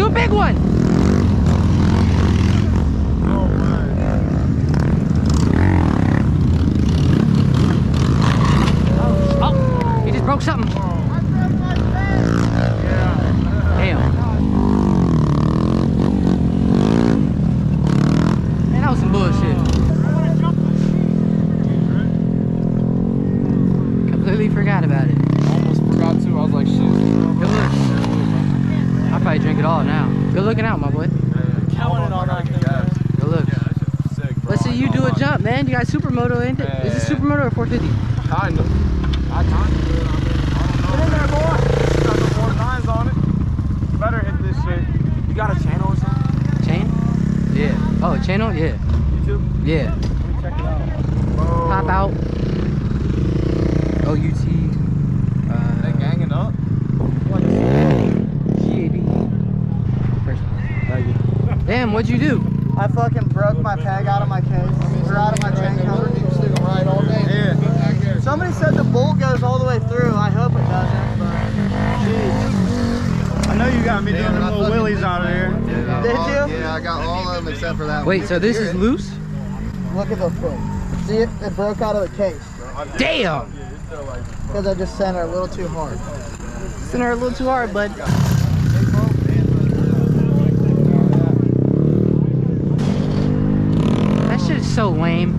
a big one. Oh, he just broke something. Damn. Man, that was some bullshit. Completely forgot about it. Almost forgot too. I was like, shit. Good look. I'll probably drink it all now. Good looking out, my boy. Counting it all that thing. Good look. Yeah, that shit's sick, bro. Let's see you do a jump, man. You got supermoto, ain't it? Is it supermoto or 450? Kind of. I kind of do it. Get in there, boy. It's got the 4 nines on it. You better hit this shit. You got a channel or something? Chain? Yeah. Oh, a channel? Yeah. YouTube? Yeah. Let me check it out. Whoa. Pop out. OUT. They ganging up? What? GAD. Damn, what'd you do? I fucking broke my peg out of my case. Or out of my chain cover. Right all day. Yeah. Somebody said the bolt goes all the way through. I hope it doesn't, but jeez. I know you got me doing the little willies out of there. Did you? Yeah, I got all of them except for that one. Wait, so this is loose? Look at the thing. See it? It broke out of the case. Damn! Because I just sent her a little too hard. Sent her a little too hard, bud. That shit is so lame.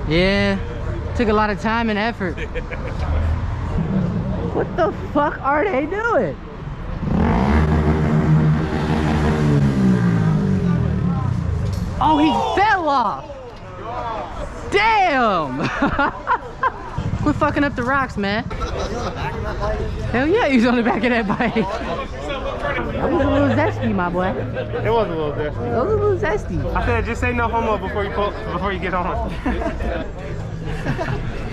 Yeah, took a lot of time and effort. What the fuck are they doing? Oh, he fell off. Damn. Quit fucking up the rocks, man. Hell yeah, he's on the back of that bike. That was a little zesty, my boy. It was a little zesty. That was a little zesty. I said, just say no homo before you get on.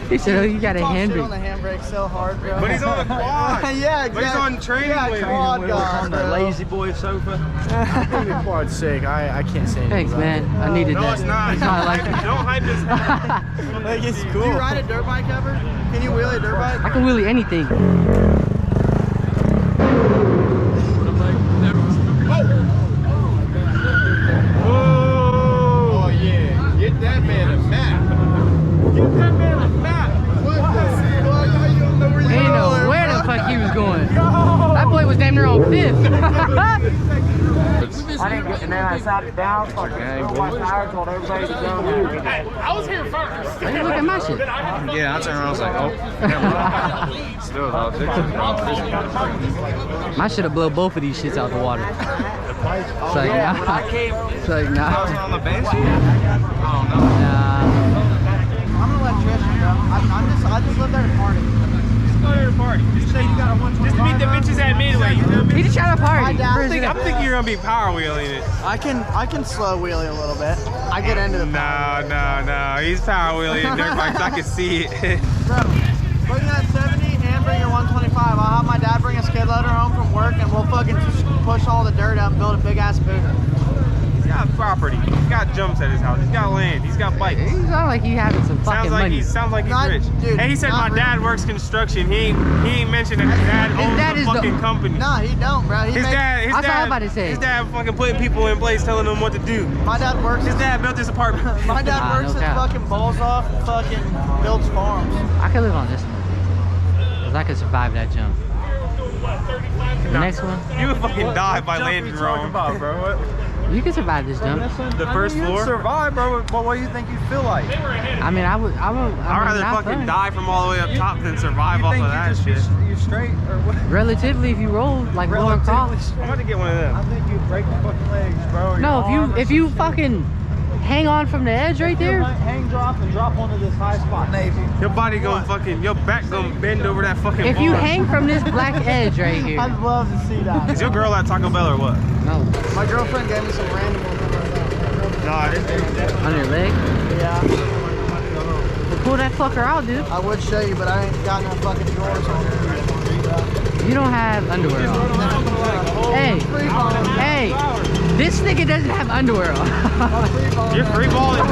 He said, oh, you got a handbrake. On the handbrake so hard, bro. But he's on the quad. Yeah, exactly. But he's on training wheels. Quad guy, on the lazy boy sofa. I think the quad's sick. I can't say anything. Thanks, man. I needed that. No, it's not. It's not like Don't hype this head. Like, it's cool. Do you ride a dirt bike ever? Can you wheelie a dirt bike? I can wheelie anything. Oh yeah. Get that man a map. Get that man a map. He didn't know where the fuck he was going. That boy was damn near on fifth. I didn't get, and then I sat it down, told everybody to go. I was here first. Hey, look at my shit. Yeah, I turned around, I was like, oh, never. Still, My shit have blow both of these shits out the water. It's like, nah. It's like, I was nah. on the bench. Oh, no. Nah. I'm an electrician, bro. I just live there to party. Just go there to party. Just say you got a 125. Just to meet the bitches at Midway, you know me? He just trying to party. I'm thinking you're gonna be power wheeling it. I can slow wheelie a little bit. I get into the power. No. He's power wheeling dirt bikes. I can see it. Bro, bring that 70 and bring your 125. I'll have my dad bring a skid loader home from work and we'll fucking push all the dirt out and build a big ass booth. He's got property. He's got jumps at his house. He's got land. He's got bikes. He sounds like he having some fucking money. Sounds like he's rich. Dude, and he said my dad works construction. He ain't mentioned that his dad owns the fucking company. Nah, he don't, bro. His dad, That's what I'm about to say. His dad fucking putting people in place, telling them what to do. My dad works. His dad built this apartment. My dad works his fucking balls off and fucking builds farms. I could live on this one. Because I could survive that jump. The next one? You would fucking die by landing wrong. Bro? You can survive this jump. The first floor? Survive, bro. But what do you think you'd feel like? I mean, I'd rather fucking die from all the way up top than survive off of that shit. You straight or what? Relatively, if you roll like roll across. I'm about to get one of them. I think you'd break your fucking legs, bro. No, if you fucking hang on from the edge right there. Hang drop and drop onto this high spot. Maybe. Your body gonna fucking, your back gonna bend over that fucking If you hang from this black edge right here. I'd love to see that. Is your girl at Taco Bell or what? No. My girlfriend gave me some random one like that. Nah, On your leg? Yeah. Well, pull that fucker out, dude. I would show you, but I ain't got no fucking drawers on. You don't have underwear on. Hey, this nigga doesn't have underwear on. You're free balling.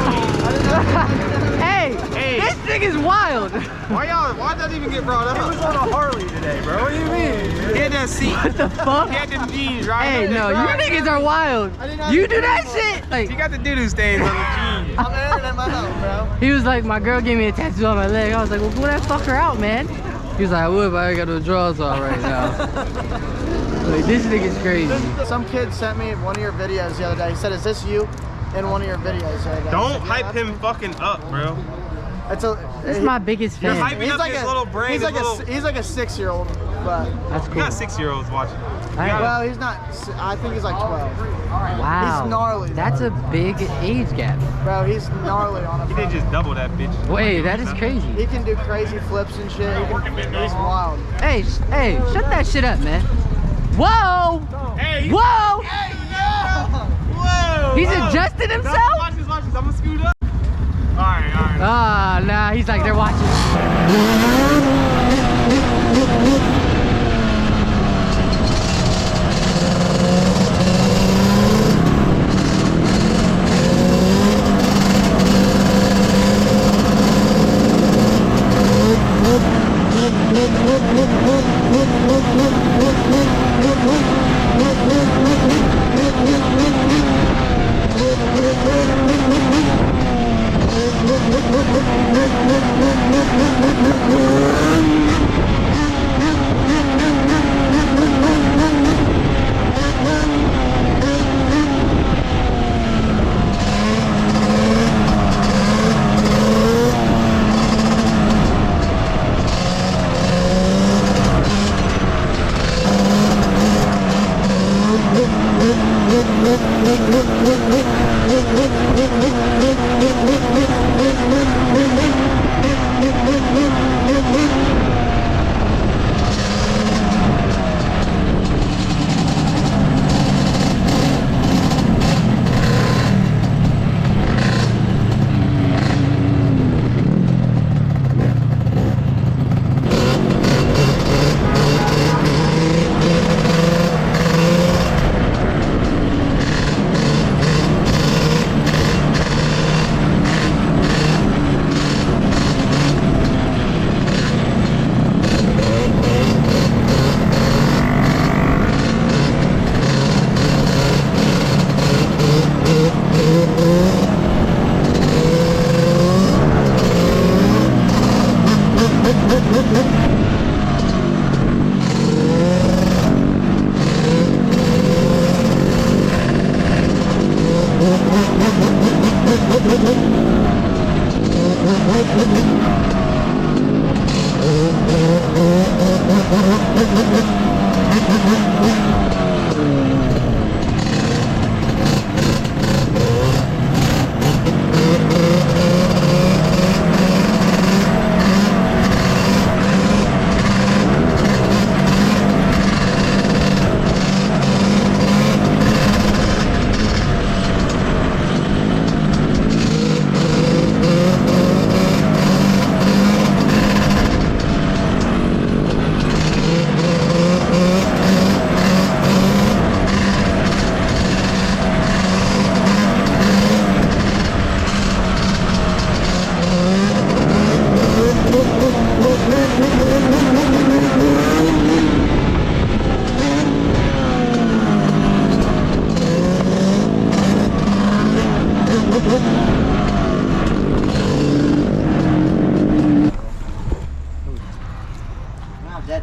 Hey, this nigga's wild. Why does that even get brought up? He was on a Harley today, bro. What do you mean? He had that seat. What the fuck? He had them jeans, right? Hey, no, you niggas are wild. You do that shit. Like, He got the doo-doo stains on the jeans. I'm airing at my house, bro. he was like, my girl gave me a tattoo on my leg. I was like, well, pull that fucker out, man. He was like, I would, but I ain't got no drawers on right now. Like, this nigga's crazy. Some kid sent me one of your videos the other day. He said, is this you in one of your videos the other day? Don't hype him fucking up, bro. This is my biggest fan. You're hyping up his little brain. He's like a 6-year-old. but That's We cool. got 6-year-olds watching. well, he's not. I think he's like 12. Wow. He's gnarly. That's a big age gap. Bro, he's gnarly on a He did just double that bitch. Wait, that is crazy. He can do crazy flips and shit. He's wild. Hey, hey, shut that shit up, man. Whoa! Hey, Whoa! hey, yo! Whoa! He's whoa. adjusted himself? No, watch this. I'm gonna scoot up. Alright. Ah, nah, he's like, they're watching.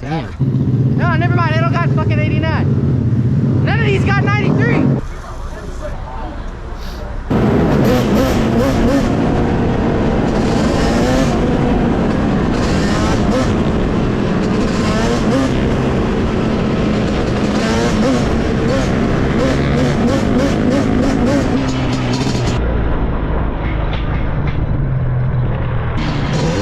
Damn. No, never mind. I don't got fucking 89. None of these got 93.